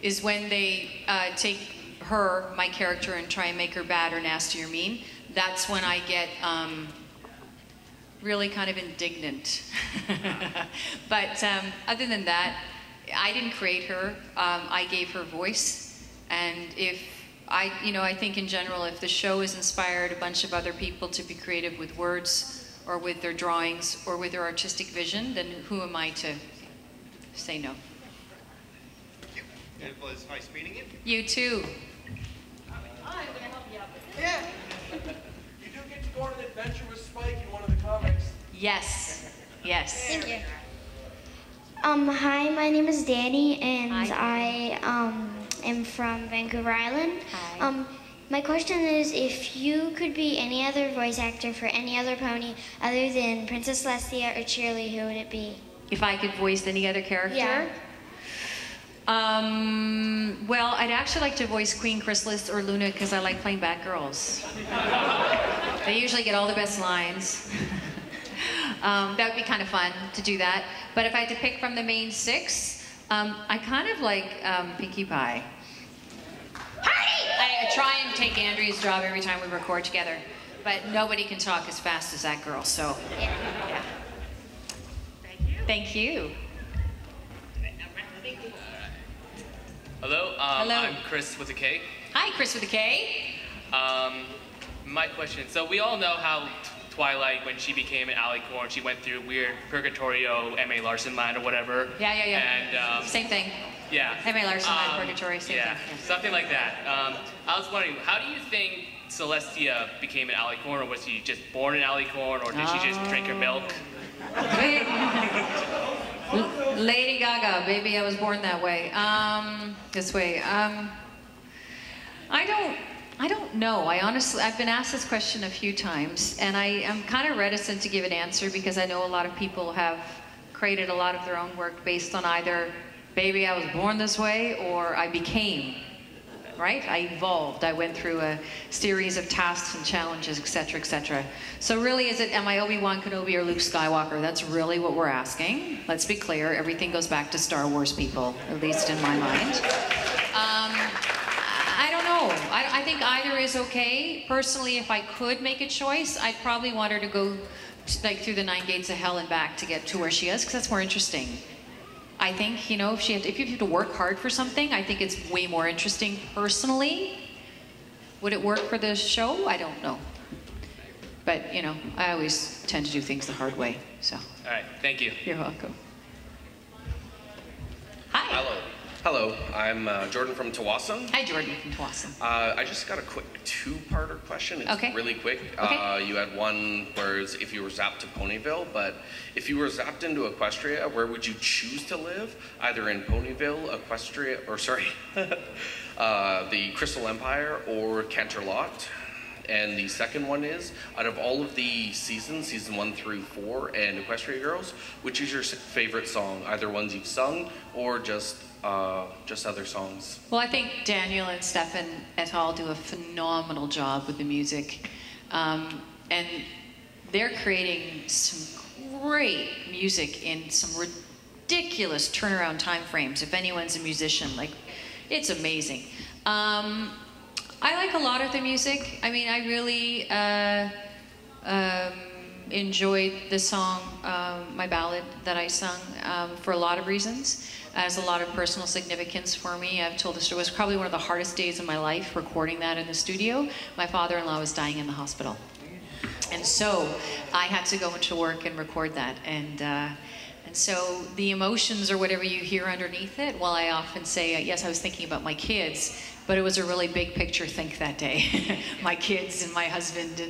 is when they take her, my character, and try and make her bad or nasty or mean. That's when I get really kind of indignant. But other than that, I didn't create her. I gave her voice. And if I think in general, if the show has inspired a bunch of other people to be creative with words, or with their drawings, or with their artistic vision, then who am I to say no? Thank you. It was nice meeting you. You too. I'm going to help you out with it. Yeah. You do get to go on an adventure with Spike in one of the comics. Yes. Yes. Thank you. Hi, my name is Danny, and I am from Vancouver Island. Hi. My question is, if you could be any other voice actor for any other pony other than Princess Celestia or Cheerly, who would it be? If I could voice any other character? Yeah. Well, I'd actually like to voice Queen Chrysalis or Luna because I like playing bad girls. They usually get all the best lines. That would be kind of fun to do that. But if I had to pick from the main six, I kind of like Pinkie Pie. I try and take Andrea's job every time we record together, but nobody can talk as fast as that girl, so yeah. Thank you. Hello, Hello. I'm Chris with a K. Hi, Chris with a K. My question, so we all know how Twilight, when she became an alicorn, she went through weird Purgatorio, M.A. Larson land or whatever. Yeah. And, same thing. Yeah. M.A. Larson land, Purgatory, same yeah, thing. Yeah. something like that. I was wondering, how do you think Celestia became an alicorn, or was she just born an alicorn, or did she just drink her milk? Lady Gaga, baby, I was born that way. This way. I don't know. I've been asked this question a few times, and I am kind of reticent to give an answer because I know a lot of people have created a lot of their own work based on either, baby, I was born this way, or I became, right? I evolved. I went through a series of tasks and challenges, etc., etc. So really, is it, am I Obi-Wan Kenobi or Luke Skywalker? That's really what we're asking. Let's be clear. Everything goes back to Star Wars, people, at least in my mind. I don't know. I think either is okay. Personally, if I could make a choice, I'd probably want her to go through the 9 gates of hell and back to get to where she is, because that's more interesting. I think, you know, if you have to work hard for something, I think it's way more interesting personally. Would it work for the show? I don't know. But, you know, I always tend to do things the hard way, so. All right, thank you. You're welcome. Hi. Hello. Hello, I'm Jordan from Tawasin. Hi, Jordan from Tawasin. I just got a quick two-parter question. It's really quick. Okay. You had one where if you were zapped to Ponyville, but if you were zapped into Equestria, where would you choose to live? Either in Ponyville, Equestria, or sorry, the Crystal Empire, or Canterlot. And the second one is, out of all of the seasons, season 1 through 4, and Equestria Girls, which is your favorite song? Either ones you've sung, or just other songs? Well, I think Daniel and Stefan et al. Do a phenomenal job with the music. And they're creating some great music in some ridiculous turnaround time frames. If anyone's a musician, like, it's amazing. I like a lot of the music. I mean, I really enjoyed the song, my ballad that I sung, for a lot of reasons. It has a lot of personal significance for me. I've told the story. It was probably one of the hardest days of my life recording that in the studio. My father-in-law was dying in the hospital. And so I had to go into work and record that. And so the emotions or whatever you hear underneath it, well, I often say, yes, I was thinking about my kids, but it was a really big picture think that day. My kids and my husband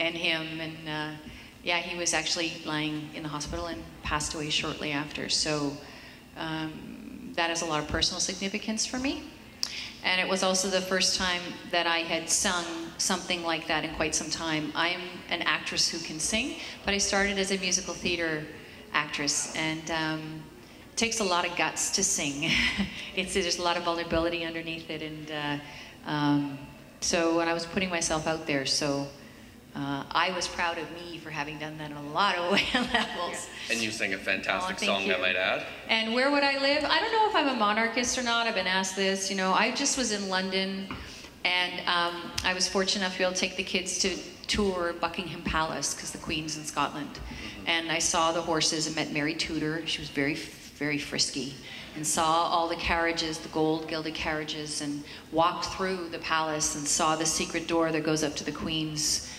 and him. And yeah, he was actually lying in the hospital and passed away shortly after. So that has a lot of personal significance for me. And it was also the first time that I had sung something like that in quite some time. I am an actress who can sing, but I started as a musical theater actress, and it takes a lot of guts to sing. There's a lot of vulnerability underneath it, and so when I was putting myself out there, so I was proud of me for having done that on a lot of levels. And you sing a fantastic song, I might add. And where would I live? I don't know if I'm a monarchist or not. I've been asked this. You know, I just was in London, and I was fortunate enough to be able to take the kids to tour Buckingham Palace, because the Queen's in Scotland. And I saw the horses and met Mary Tudor. She was very, very frisky. And saw all the carriages, the gold gilded carriages, and walked through the palace and saw the secret door that goes up to the Queen's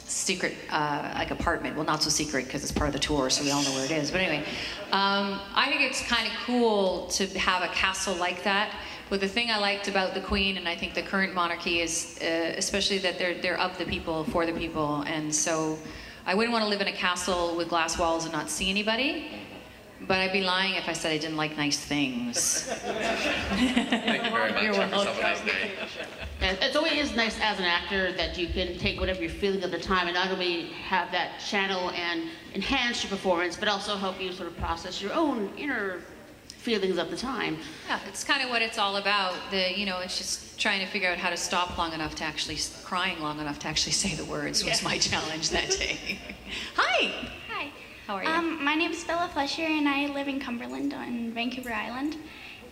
secret like apartment. Well, not so secret because it's part of the tour, so we all know where it is. But anyway, I think it's kind of cool to have a castle like that. But the thing I liked about the Queen, and I think the current monarchy, is especially that they're of the people, for the people. And so I wouldn't want to live in a castle with glass walls and not see anybody. But I'd be lying if I said I didn't like nice things. Thank you very much. You're welcome. Have a nice day. It's always nice as an actor that you can take whatever you're feeling at the time and not only have that channel and enhance your performance, but also help you sort of process your own inner feelings of the time. Yeah, it's kind of what it's all about. It's just trying to figure out how to stop long enough to actually, crying long enough to actually say the words was my challenge that day. Hi! Hi. How are you? My name is Bella Fletcher, and I live in Cumberland on Vancouver Island.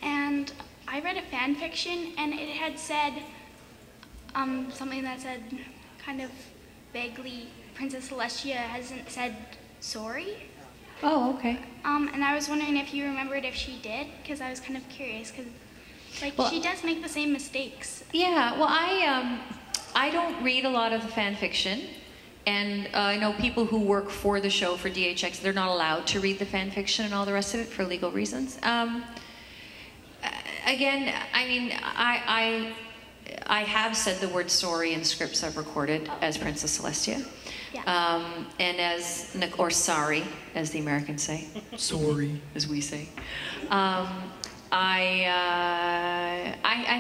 And I read a fan fiction, and it had said something that said kind of vaguely, Princess Celestia hasn't said sorry. Oh, okay. And I was wondering if you remembered if she did, because I was kind of curious, because she does make the same mistakes. Yeah, well, I don't read a lot of the fan fiction. And I know people who work for the show, for DHX, they're not allowed to read the fan fiction and all the rest of it for legal reasons. Again, I mean, I have said the word sorry in scripts I've recorded as Princess Celestia. Yeah. And as, or sorry, as the Americans say. Sorry, as we say. I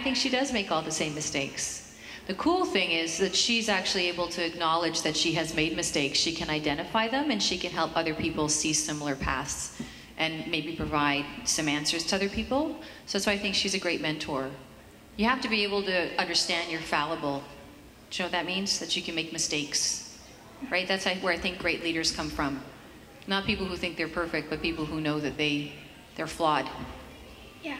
think she does make all the same mistakes. The cool thing is that she's actually able to acknowledge that she has made mistakes. She can identify them, and she can help other people see similar paths and maybe provide some answers to other people. So that's why I think she's a great mentor. You have to be able to understand you're fallible. Do you know what that means? That you can make mistakes, right? That's where I think great leaders come from. Not people who think they're perfect, but people who know that they're flawed. Yeah.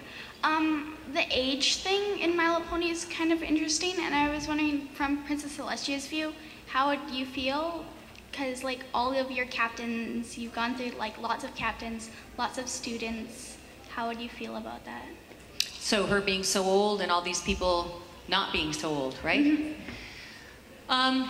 The age thing in My Little Pony is kind of interesting, and I was wondering, from Princess Celestia's view, how would you feel? Because all of your captains, you've gone through lots of captains, lots of students. How would you feel about that? So her being so old and all these people not being so old, right? Mm-hmm.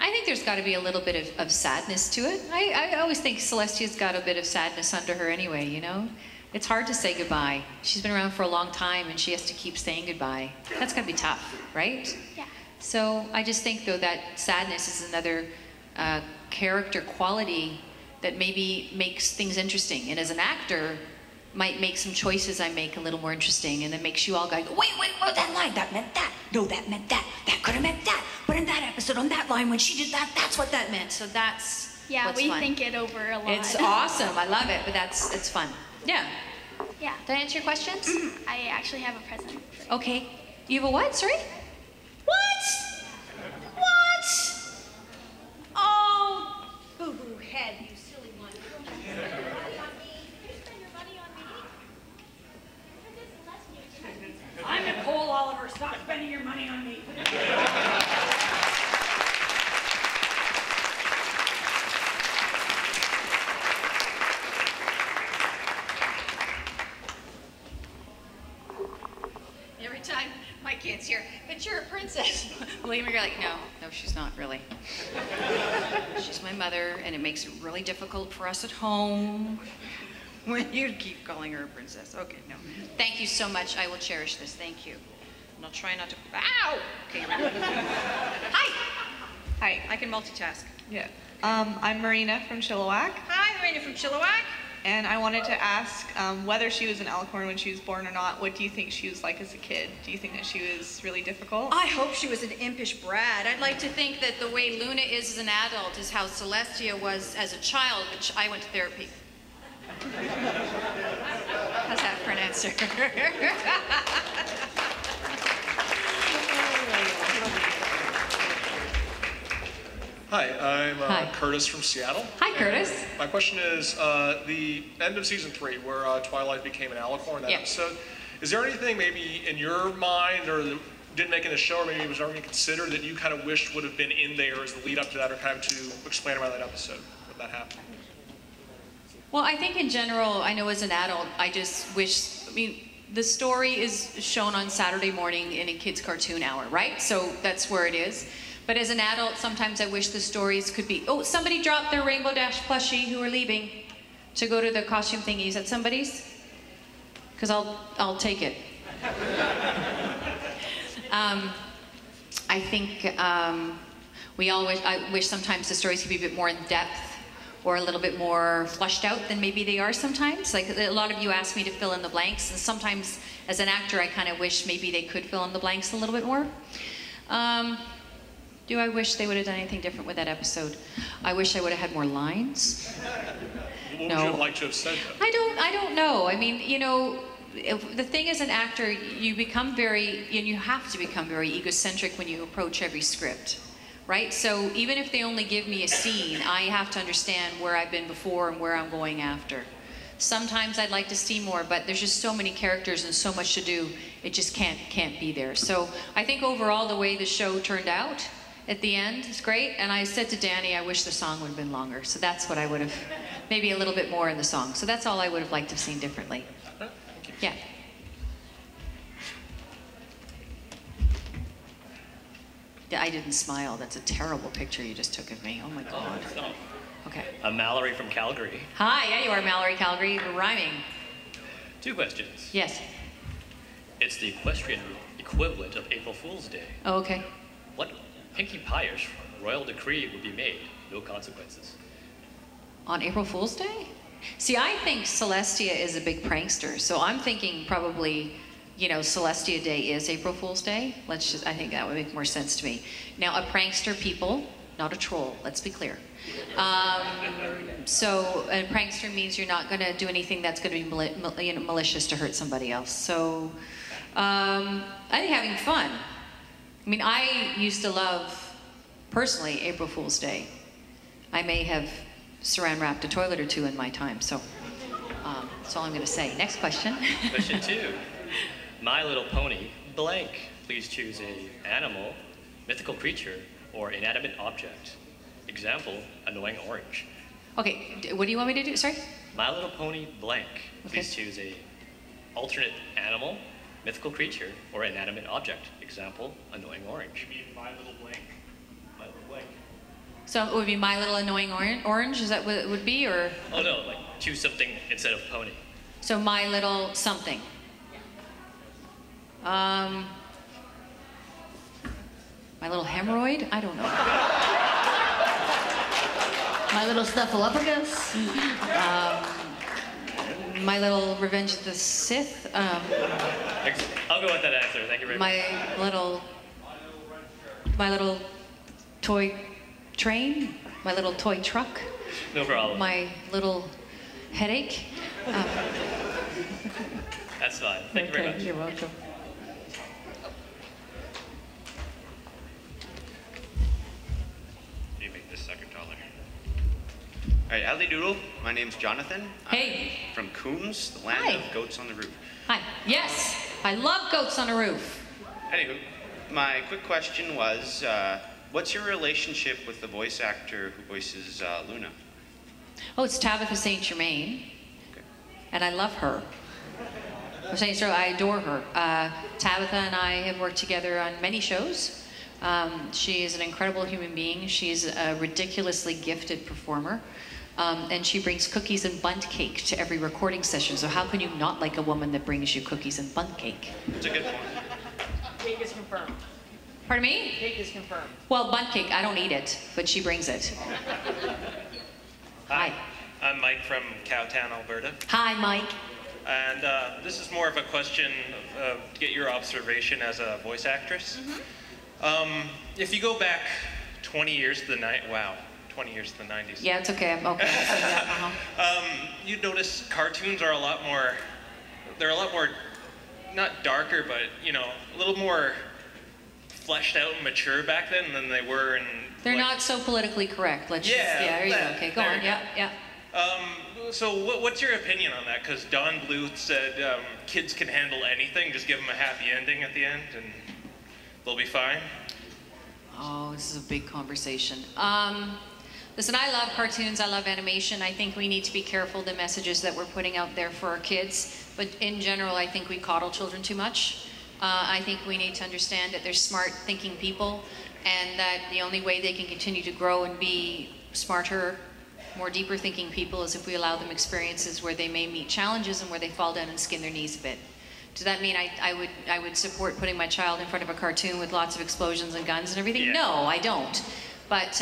I think there's got to be a little bit of sadness to it. I always think Celestia's got a bit of sadness under her anyway, you know? It's hard to say goodbye. She's been around for a long time and she has to keep saying goodbye. That's gotta be tough, right? Yeah. So I just think though that sadness is another character quality that maybe makes things interesting. And as an actor, might make some choices I make a little more interesting, and it makes you all go, wait, that line, that meant that. No, that meant that. That could have meant that. But in that episode, on that line, when she did that, that's what that meant. So that's what's we fun. think it over a lot. It's awesome. I love it, but it's fun. Yeah. Yeah. Did I answer your questions? I actually have a present. Okay. You have a what? Sorry? What? What? Oh, boo-hoo head, you silly one. I'm Nicole Oliver. Stop spending your money on me. Every time my kid's here, but you're a princess. William, you're like, no, she's not really. She's my mother, and it makes it really difficult for us at home when you keep calling her a princess. Okay, no. Thank you so much. I will cherish this. Thank you. And I'll try not to. Ow! Okay, Hi. I can multitask. Yeah. I'm Marina from Chilliwack. Hi, Marina from Chilliwack. And I wanted to ask whether she was an alicorn when she was born or not. What do you think she was like as a kid? Do you think that she was really difficult? I hope she was an impish brat. I'd like to think that the way Luna is as an adult is how Celestia was as a child, which I went to therapy. How's that for an answer? Hi, I'm Curtis from Seattle. Hi, Curtis. My question is, the end of season 3, where Twilight became an alicorn, that episode, is there anything maybe in your mind or that didn't make it in the show, or maybe it was already considered that you kind of wished would have been in there as the lead up to that, or kind of to explain about that episode, what that happened? Well, I think in general, I know as an adult, I just wish, the story is shown on Saturday morning in a kid's cartoon hour, right? So that's where it is. But as an adult, sometimes I wish the stories could be, oh, somebody dropped their Rainbow Dash plushie who are leaving to go to the costume thingy. Is that somebody's? Because I'll take it. I think I wish sometimes the stories could be a bit more in depth or a little bit more flushed out than maybe they are sometimes. Like a lot of you ask me to fill in the blanks, and sometimes as an actor I kind of wish maybe they could fill in the blanks a little bit more. Do I wish they would have done anything different with that episode? I wish I would have had more lines. What would you have liked to have said? I don't know. I mean, you know, the thing as an actor, you become you have to become very egocentric when you approach every script, right? So even if they only give me a scene, I have to understand where I've been before and where I'm going after. Sometimes I'd like to see more, but there's just so many characters and so much to do, it just can't be there. So I think overall the way the show turned out at the end is great, and I said to Danny I wish the song would have been longer, so that's what I would have, maybe a little bit more in the song. So that's all I would have liked to have seen differently. Yeah. I didn't smile. That's a terrible picture you just took of me. Oh my God. Okay. I'm Mallory from Calgary. Hi, yeah, you are Mallory, Calgary. You're rhyming. 2 questions. Yes. It's the equestrian equivalent of April Fool's Day. Oh, okay. What Pinkie Pie-ish royal decree would be made? No consequences. On April Fool's Day? See, I think Celestia is a big prankster, so I'm thinking probably, you know, Celestia Day is April Fool's Day. I think that would make more sense to me. Now, a prankster, people, not a troll, let's be clear. So a prankster means you're not going to do anything that's going to be malicious to hurt somebody else. So I think having fun. I mean, I used to love, personally, April Fool's Day. I may have saran wrapped a toilet or 2 in my time, so that's all I'm going to say. Next question. Question 2. My Little Pony, blank. Please choose a animal, mythical creature, or inanimate object. Example, annoying orange. Okay, what do you want me to do? Sorry? My Little Pony, blank. Please choose a alternate animal, mythical creature, or inanimate object. Example, annoying orange. You mean My Little Blank? My Little Blank. So it would be My Little Annoying Orange? Is that what it would be, or? Oh no, like choose something instead of pony. So my little something. My little hemorrhoid? I don't know. My little snuffleupagus. My little Revenge of the Sith. I'll go with that answer. Thank you very much. My little toy train. My little toy truck. No problem. My little headache. That's fine. Thank you very much. You're welcome. You make this sucker taller. All right, howdy doodle. My name's Jonathan. Hey. I'm from Coons, the land Hi. of goats on the roof. Hi. Yes, I love goats on a roof. Anywho, my quick question was, what's your relationship with the voice actor who voices Luna? Oh, it's Tabitha St. Germain, and I love her. I adore her. Tabitha and I have worked together on many shows. She is an incredible human being. She's a ridiculously gifted performer. And she brings cookies and bundt cake to every recording session. So how can you not like a woman that brings you cookies and bundt cake? That's a good point. Cake is confirmed. Pardon me? Cake is confirmed. Well, bundt cake, I don't eat it, but she brings it. Hi. I'm Mike from Cowtown, Alberta. Hi, Mike. And this is more of a question to get your observation as a voice actress. If you go back 20 years to the 90s. Yeah, it's okay. I'm okay. You'd notice cartoons are a lot more, not darker, but, you know, a little more fleshed out and mature back then than they were in... They're not so politically correct. Let's just, there you go. Okay, go on. Yeah. So what's your opinion on that? Because Don Bluth said kids can handle anything, just give them a happy ending at the end and they'll be fine. Oh, this is a big conversation. Listen, I love cartoons, I love animation. I think we need to be careful the messages that we're putting out there for our kids. But in general, I think we coddle children too much. I think we need to understand that they're smart, thinking people, and that the only way they can continue to grow and be smarter, more deeper thinking people is if we allow them experiences where they may meet challenges and where they fall down and skin their knees a bit. Does that mean I would support putting my child in front of a cartoon with lots of explosions and guns and everything? Yeah. No, I don't. But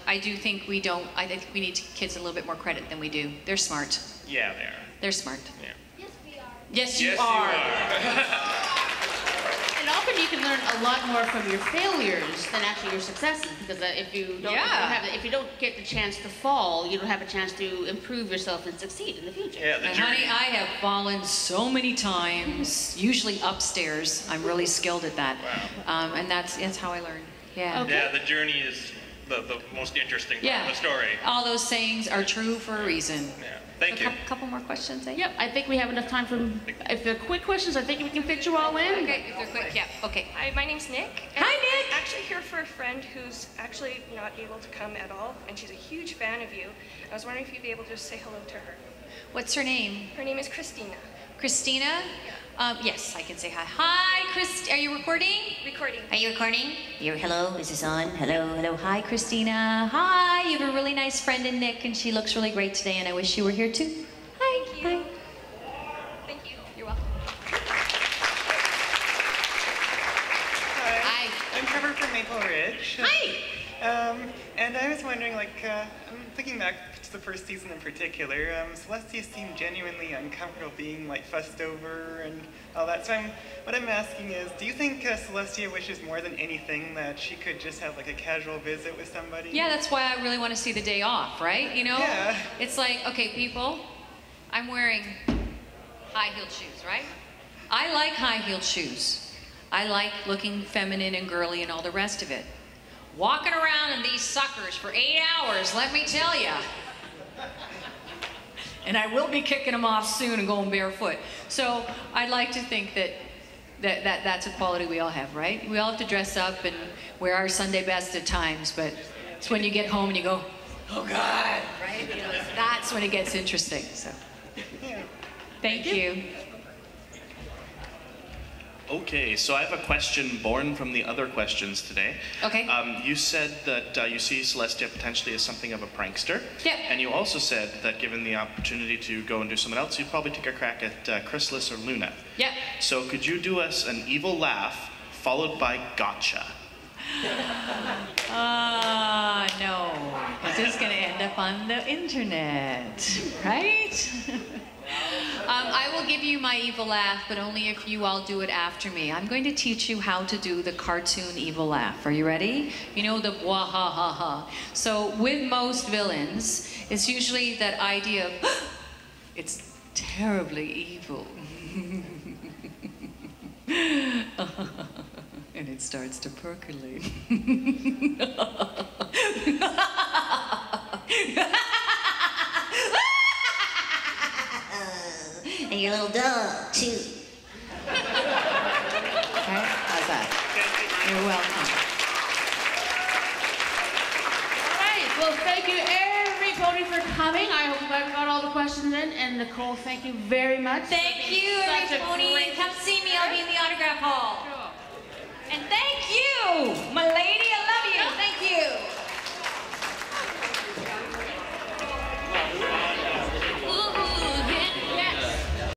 I do think I think we need to give kids a little bit more credit than we do. They're smart. Yeah, they are. They're smart. Yeah. Yes, we are. Yes, you are. And often you can learn a lot more from your failures than actually your successes, because if you don't get the chance to fall, you don't have a chance to improve yourself and succeed in the future. Yeah, and honey, I have fallen so many times, usually upstairs. I'm really skilled at that. Wow. And that's how I learn. Yeah. Okay. Yeah, the journey is the most interesting part of the story. All those sayings are true for a reason. Yeah. Thank you. A couple more questions, eh? Yep, I think we have enough time for, if they're quick questions, I think we can fit you all in. Okay, if they're quick, yeah, okay. Hi, my name's Nick. Hi, Nick! I'm actually here for a friend who's actually not able to come at all, and she's a huge fan of you. I was wondering if you'd be able to just say hello to her. What's her name? Her name is Christina. Christina? Yes, I can say hi. Hi, are you recording? Recording. Are you recording? Hello, is this on? Hello. Hi, Christina. Hi, you have a really nice friend in Nick, and she looks really great today, and I wish you were here too. Hi. Thank you. Thank you. You're welcome. Hi. I'm Trevor from Maple Ridge. Hi. And I was wondering, I'm thinking back to the first season in particular, Celestia seemed genuinely uncomfortable being fussed over and all that. So what I'm asking is, do you think Celestia wishes more than anything that she could just have a casual visit with somebody? Yeah, that's why I really want to see the day off, right? You know? Yeah. It's like, okay, people, I'm wearing high-heeled shoes, right? I like high-heeled shoes. I like looking feminine and girly and all the rest of it. Walking around in these suckers for 8 hours, let me tell you. And I will be kicking them off soon and going barefoot. So I'd like to think that's a quality we all have, right? We all have to dress up and wear our Sunday best at times, but it's when you get home and you go, oh God, right? You know, that's when it gets interesting. So, thank you. Okay, so I have a question born from the other questions today. Okay. You said that you see Celestia potentially as something of a prankster. Yep. And you also said that given the opportunity to go and do someone else, you'd probably take a crack at Chrysalis or Luna. Yep. So could you do us an evil laugh followed by gotcha? No. This is going to end up on the internet, right? I will give you my evil laugh, but only if you all do it after me. I'm going to teach you how to do the cartoon evil laugh. Are you ready? You know, the wah ha ha ha. So with most villains, it's usually that idea of, it's terribly evil. And it starts to percolate. And your little dog, too. Okay, how's that? You're welcome. All right, well, thank you everybody for coming. I hope I've got all the questions in. And Nicole, thank you very much. Thank you, everybody. Come see me. I'll be in the autograph hall.